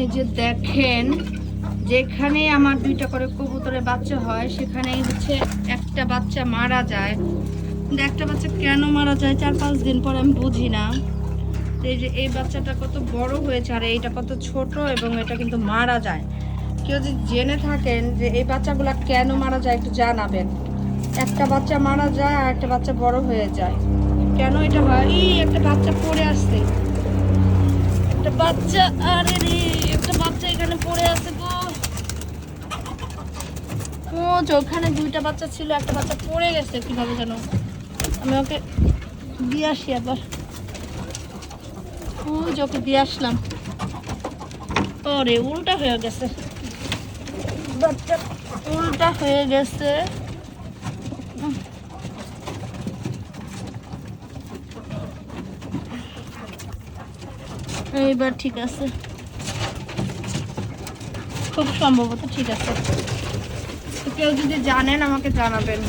এই যে দেখেন, যেখানে আমার 2টা করে কবুতরের বাচ্চা হয় সেখানেই হচ্ছে একটা বাচ্চা মারা যায়। কিন্তু একটা বাচ্চা কেন মারা যায় 4-5 দিন পর আমি বুঝি না। তো এই যে এই বাচ্চাটা কত বড় হয়েছে আর এইটা কত ছোট, এবং এটা কিন্তু মারা যায়। কেউ যদি জেনে থাকেন যে এই বাচ্চাগুলো কেন মারা যায় একটু জানাবেন। একটা বাচ্চা মারা যায় আর একটা বাচ্চা বড় হয়ে যায়, কেন এটা হয়? একটা বাচ্চা পড়ে আসছে, একটা বাচ্চা, আরে রে একটা বাচ্চা এখানে পড়ে আছে গো। ও ওখানে 2টা বাচ্চা ছিল, একটা বাচ্চা পড়ে গেছে কিভাবে যেন। আমি ওকে দিয়ে আসি আবার। ওকে দিয়ে আসলাম, ওরে উল্টা হয়ে গেছে বাচ্চা, উল্টা হয়ে গেছে। এইবার ঠিক আছে, খুব সম্ভবত ঠিক আছে। কেউ যদি জানেন আমাকে জানাবেন।